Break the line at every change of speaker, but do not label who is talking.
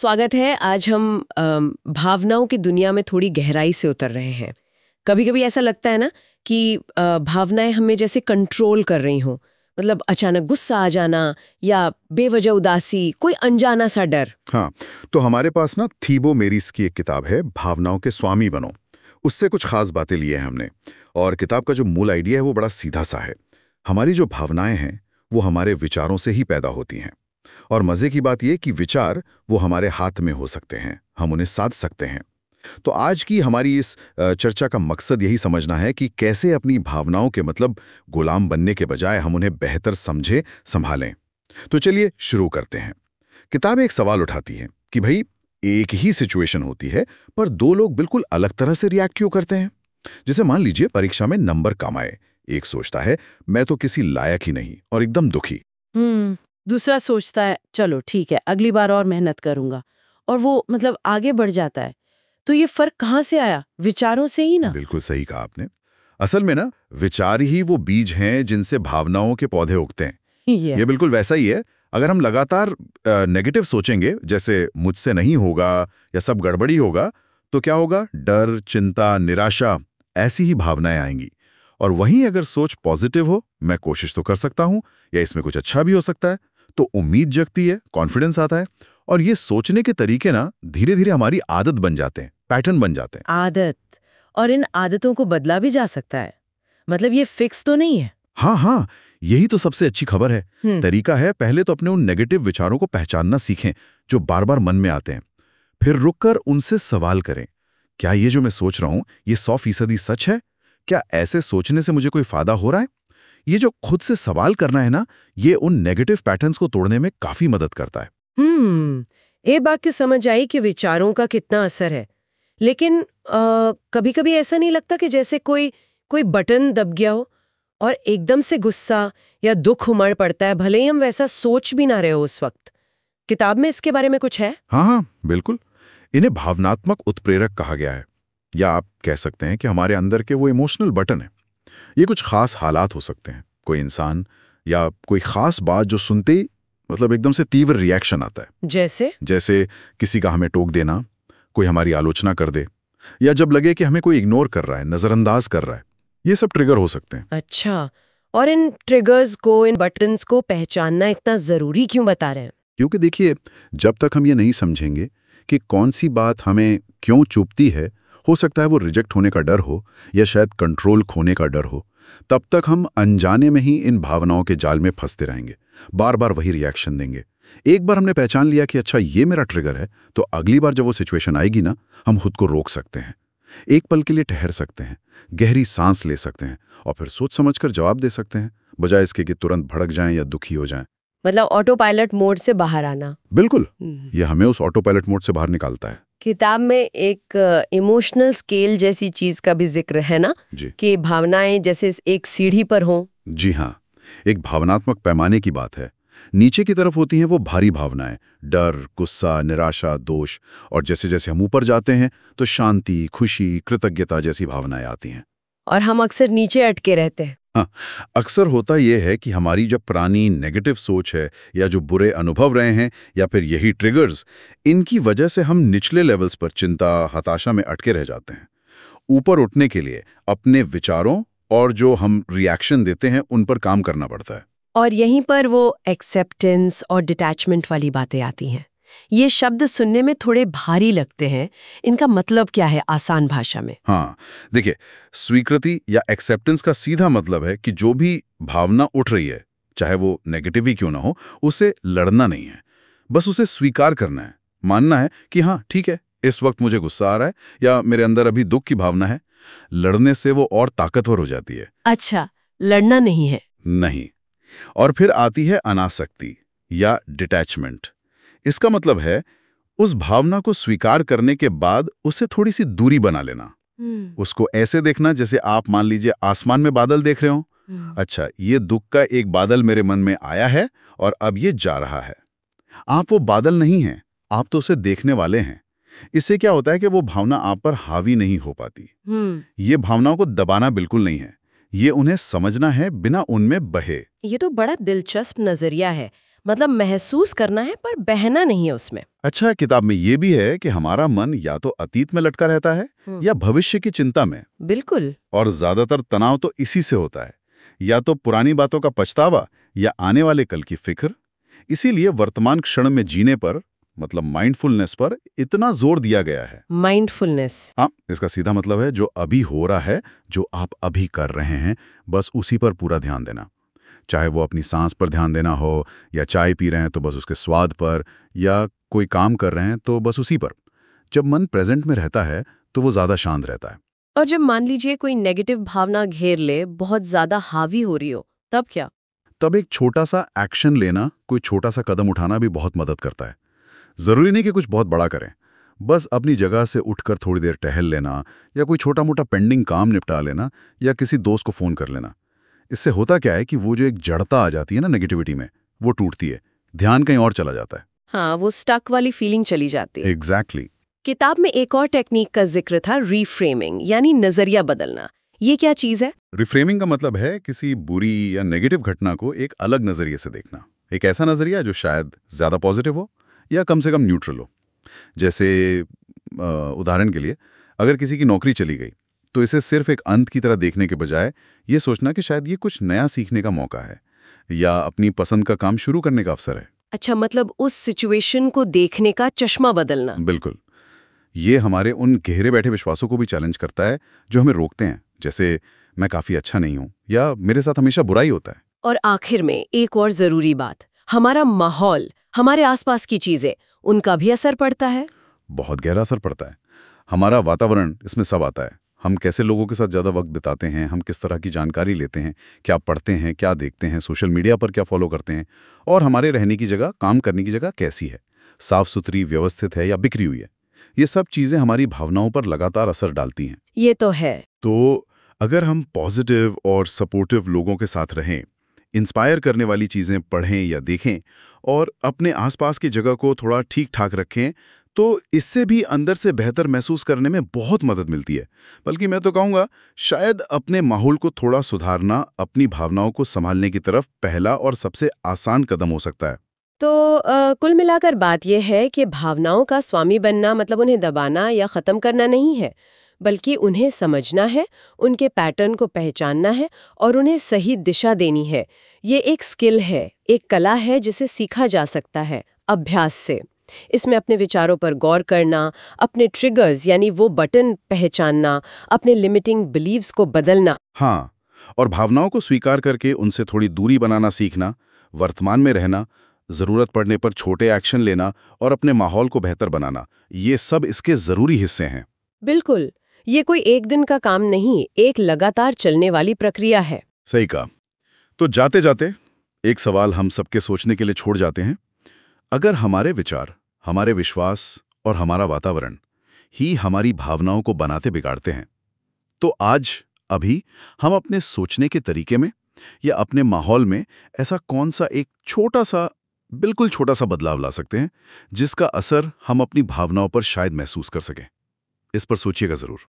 स्वागत है। आज हम भावनाओं की दुनिया में थोड़ी गहराई से उतर रहे हैं। कभी कभी ऐसा लगता है ना कि भावनाएं हमें जैसे कंट्रोल कर रही हों। मतलब अचानक गुस्सा आ जाना या बेवजह उदासी, कोई अनजाना सा डर।
हाँ, तो हमारे पास ना थीबो मेरिस की एक किताब है, भावनाओं के स्वामी बनो। उससे कुछ खास बातें लिए हैं हमने। और किताब का जो मूल आइडिया है वो बड़ा सीधा सा है। हमारी जो भावनाएं हैं वो हमारे विचारों से ही पैदा होती हैं। और मजे की बात यह कि विचार वो हमारे हाथ में हो सकते हैं, हम उन्हें साध सकते हैं। तो आज की हमारी इस चर्चा का मकसद यही समझना है कि कैसे अपनी भावनाओं के मतलब गुलाम बनने के बजाय हम उन्हें बेहतर समझे, संभालें। तो चलिए शुरू करते हैं। किताब एक सवाल उठाती है कि भाई, एक ही सिचुएशन होती है पर दो लोग बिल्कुल अलग तरह से रिएक्ट क्यों करते हैं। जैसे मान लीजिए परीक्षा में नंबर कम आए। एक सोचता है मैं तो किसी लायक ही नहीं, और एकदम दुखी।
दूसरा सोचता है चलो ठीक है, अगली बार और मेहनत करूंगा, और वो मतलब आगे बढ़ जाता है। तो ये फर्क कहाँ से आया? विचारों से ही ना।
बिल्कुल सही कहा आपने। असल में ना विचार ही वो बीज हैं जिनसे भावनाओं के पौधे उगते हैं।
ये
ये बिल्कुल वैसा ही है। अगर हम लगातार नेगेटिव सोचेंगे, जैसे मुझसे नहीं होगा या सब गड़बड़ी होगा, तो क्या होगा? डर, चिंता, निराशा, ऐसी ही भावनाएं आएंगी। और वहीं अगर सोच पॉजिटिव हो, मैं कोशिश तो कर सकता हूं या इसमें कुछ अच्छा भी हो सकता है, तो उम्मीद जगती है, कॉन्फिडेंस आता है। और ये सोचने के तरीके ना धीरे धीरे हमारी आदत बन जाते हैं, पैटर्न बन जाते हैं।
आदत, और इन आदतों को बदला भी जा सकता है। मतलब ये फिक्स तो नहीं है।
हाँ हाँ, यही तो सबसे अच्छी खबर है।
हम्म।
तरीका है, पहले तो अपने उन नेगेटिव विचारों को पहचानना सीखें जो बार बार मन में आते हैं। फिर रुककर उनसे सवाल करें, क्या ये जो मैं सोच रहा हूं ये 100% सच है? क्या ऐसे सोचने से मुझे कोई फायदा हो रहा है? ये जो खुद से सवाल करना है ना, ये उन नेगेटिव पैटर्न्स को तोड़ने में काफी मदद करता है।
ये बात की समझ आई कि विचारों का कितना असर है। लेकिन कभी कभी ऐसा नहीं लगता कि जैसे कोई कोई बटन दब गया हो और एकदम से गुस्सा या दुख उमड़ पड़ता है, भले ही हम वैसा सोच भी ना रहे हो उस वक्त। किताब में इसके बारे में कुछ है?
हाँ हाँ, बिल्कुल। इन्हें भावनात्मक उत्प्रेरक कहा गया है, या आप कह सकते हैं कि हमारे अंदर के वो इमोशनल बटन है। ये कुछ खास हालात हो सकते हैं, कोई इंसान या कोई खास बात जो सुनते ही मतलब एकदम से तीव्र रिएक्शन आता है। जैसे किसी का हमें टोक देना, कोई हमारी आलोचना कर दे, या जब लगे कि हमें कोई इग्नोर कर रहा है, नजरअंदाज कर रहा है। ये सब ट्रिगर हो सकते हैं।
अच्छा, और इन ट्रिगर्स को, इन बटन्स को पहचानना इतना जरूरी क्यों बता रहे हैं?
क्योंकि देखिए, जब तक हम ये नहीं समझेंगे कि कौन सी बात हमें क्यों चुभती है, हो सकता है वो रिजेक्ट होने का डर हो या शायद कंट्रोल खोने का डर हो, तब तक हम अनजाने में ही इन भावनाओं के जाल में फंसते रहेंगे, बार बार वही रिएक्शन देंगे। एक बार हमने पहचान लिया कि अच्छा ये मेरा ट्रिगर है, तो अगली बार जब वो सिचुएशन आएगी ना, हम खुद को रोक सकते हैं, एक पल के लिए ठहर सकते हैं, गहरी सांस ले सकते हैं और फिर सोच समझकर जवाब दे सकते हैं, बजाय इसके कि तुरंत भड़क जाएं या दुखी हो जाएं।
मतलब ऑटो पायलट मोड से बाहर आना।
बिल्कुल, ये हमें उस ऑटो पायलट मोड से बाहर निकालता है।
किताब में एक इमोशनल स्केल जैसी चीज का भी जिक्र है ना,
जी
कि भावनाएं जैसे एक सीढ़ी पर हों।
जी हाँ, एक भावनात्मक पैमाने की बात है। नीचे की तरफ होती हैं वो भारी भावनाएं, डर, गुस्सा, निराशा, दोष। और जैसे जैसे हम ऊपर जाते हैं तो शांति, खुशी, कृतज्ञता जैसी भावनाएं आती हैं।
और हम अक्सर नीचे अटके रहते हैं।
हाँ, अक्सर होता यह है कि हमारी जब पुरानी नेगेटिव सोच है या जो बुरे अनुभव रहे हैं या फिर यही ट्रिगर्स, इनकी वजह से हम निचले लेवल्स पर चिंता, हताशा में अटके रह जाते हैं। ऊपर उठने के लिए अपने विचारों और जो हम रिएक्शन देते हैं उन पर काम करना पड़ता है।
और यहीं पर वो एक्सेप्टेंस और डिटैचमेंट वाली बातें आती हैं। ये शब्द सुनने में थोड़े भारी लगते हैं। इनका मतलब क्या है आसान भाषा में?
हाँ, देखिए, स्वीकृति या एक्सेप्टेंस का सीधा मतलब है कि जो भी भावना उठ रही है, चाहे वो नेगेटिव ही क्यों ना हो, उसे लड़ना नहीं है, बस उसे स्वीकार करना है। मानना है कि हाँ ठीक है, इस वक्त मुझे गुस्सा आ रहा है या मेरे अंदर अभी दुख की भावना है। लड़ने से वो और ताकतवर हो जाती है।
अच्छा, लड़ना नहीं है।
नहीं। और फिर आती है अनासक्ति या डिटैचमेंट। इसका मतलब है उस भावना को स्वीकार करने के बाद उसे थोड़ी सी दूरी बना लेना। उसको ऐसे देखना जैसे आप मान लीजिए आसमान में बादल देख रहे हो। अच्छा, ये दुख का एक बादल मेरे मन में आया है और अब ये जा रहा है। आप वो बादल नहीं हैं, आप तो उसे देखने वाले हैं। इससे क्या होता है कि वो भावना आप पर हावी नहीं हो पाती। ये भावनाओं को दबाना बिल्कुल नहीं है, ये उन्हें समझना है बिना उनमें बहे।
ये तो बड़ा दिलचस्प नजरिया है। मतलब महसूस करना है पर बहना नहीं है उसमें।
अच्छा, किताब में ये भी है कि हमारा मन या तो अतीत में लटका रहता है या भविष्य की चिंता में।
बिल्कुल।
और ज्यादातर तनाव तो इसी से होता है, या तो पुरानी बातों का पछतावा या आने वाले कल की फिक्र। इसीलिए वर्तमान क्षण में जीने पर, मतलब माइंडफुलनेस पर इतना जोर दिया गया है।
माइंडफुलनेस।
हाँ, इसका सीधा मतलब है जो अभी हो रहा है, जो आप अभी कर रहे हैं, बस उसी पर पूरा ध्यान देना। चाहे वो अपनी सांस पर ध्यान देना हो, या चाय पी रहे हैं तो बस उसके स्वाद पर, या कोई काम कर रहे हैं तो बस उसी पर। जब मन प्रेजेंट में रहता है तो वो ज्यादा शांत रहता है।
और जब मान लीजिए कोई नेगेटिव भावना घेर ले, बहुत ज्यादा हावी हो रही हो, तब क्या?
तब एक छोटा सा एक्शन लेना, कोई छोटा सा कदम उठाना भी बहुत मदद करता है। जरूरी नहीं कि कुछ बहुत बड़ा करें, बस अपनी जगह से उठकर थोड़ी देर टहल लेना, या कोई छोटा मोटा पेंडिंग काम निपटा लेना, या किसी दोस्त को फोन कर लेना। इससे होता क्या है कि वो जो एक जड़ता आ जाती है ना नेगेटिविटी में, वो टूटती है, ध्यान कहीं और चला जाता है।
हाँ, वो स्टक वाली फीलिंग चली जाती है।
एग्जैक्टली।
किताब में एक और टेक्निक का जिक्र था, रीफ्रेमिंग, यानी नजरिया बदलना। ये क्या चीज है?
रिफ्रेमिंग का मतलब है किसी बुरी या नेगेटिव घटना को एक अलग नजरिए से देखना। एक ऐसा नजरिया जो शायद ज्यादा पॉजिटिव हो या कम से कम न्यूट्रल हो। जैसे उदाहरण के लिए, अगर किसी की नौकरी चली गई तो इसे सिर्फ एक अंत की तरह देखने के बजाय ये सोचना कि शायद ये कुछ नया सीखने का मौका है, या अपनी पसंद का काम शुरू करने का अवसर है।
अच्छा, मतलब उस सिचुएशन को देखने का चश्मा बदलना।
बिल्कुल। ये हमारे उन गहरे बैठे विश्वासों को भी चैलेंज करता है जो हमें रोकते हैं, जैसे मैं काफी अच्छा नहीं हूं, या मेरे साथ हमेशा बुरा ही होता है।
और आखिर में एक और जरूरी बात, हमारा माहौल, हमारे आसपास की चीजें, उनका भी असर पड़ता है।
बहुत गहरा असर पड़ता है। हमारा वातावरण, इसमें सब आता है। हम कैसे लोगों के साथ ज़्यादा वक्त बिताते हैं, हम किस तरह की जानकारी लेते हैं, क्या पढ़ते हैं, क्या देखते हैं, सोशल मीडिया पर क्या फॉलो करते हैं, और हमारे रहने की जगह, काम करने की जगह कैसी है, साफ सुथरी, व्यवस्थित है या बिखरी हुई है। ये सब चीज़ें हमारी भावनाओं पर लगातार असर डालती हैं।
ये तो है।
तो अगर हम पॉजिटिव और सपोर्टिव लोगों के साथ रहें, इंस्पायर करने वाली चीज़ें पढ़ें या देखें, और अपने आसपास की जगह को थोड़ा ठीक ठाक रखें, तो इससे भी अंदर से बेहतर महसूस करने में बहुत मदद मिलती है। बल्कि मैं तो कहूँगा, शायद अपने माहौल को थोड़ा सुधारना अपनी भावनाओं को संभालने की तरफ पहला और सबसे आसान कदम हो सकता है।
तो कुल मिलाकर बात यह है कि भावनाओं का स्वामी बनना मतलब उन्हें दबाना या ख़त्म करना नहीं है, बल्कि उन्हें समझना है, उनके पैटर्न को पहचानना है और उन्हें सही दिशा देनी है। ये एक स्किल है, एक कला है जिसे सीखा जा सकता है अभ्यास से। इसमें अपने विचारों पर गौर करना, अपने ट्रिगर्स यानी वो बटन पहचानना, अपने लिमिटिंग बिलीव्स को बदलना।
हाँ, और भावनाओं को स्वीकार करके उनसे थोड़ी दूरी बनाना सीखना, वर्तमान में रहना, ज़रूरत पड़ने पर छोटे एक्शन लेना और अपने माहौल को बेहतर बनाना, ये सब इसके ज़रूरी हिस्से हैं।
बिल्कुल, ये कोई एक दिन का काम नहीं, एक लगातार चलने वाली प्रक्रिया है।
सही कहा। तो जाते जाते एक सवाल हम सबके सोचने के लिए छोड़ जाते हैं। अगर हमारे विचार, हमारे विश्वास और हमारा वातावरण ही हमारी भावनाओं को बनाते बिगाड़ते हैं, तो आज, अभी हम अपने सोचने के तरीके में या अपने माहौल में ऐसा कौन सा एक छोटा सा, बिल्कुल छोटा सा बदलाव ला सकते हैं, जिसका असर हम अपनी भावनाओं पर शायद महसूस कर सकें? इस पर सोचिएगा जरूर।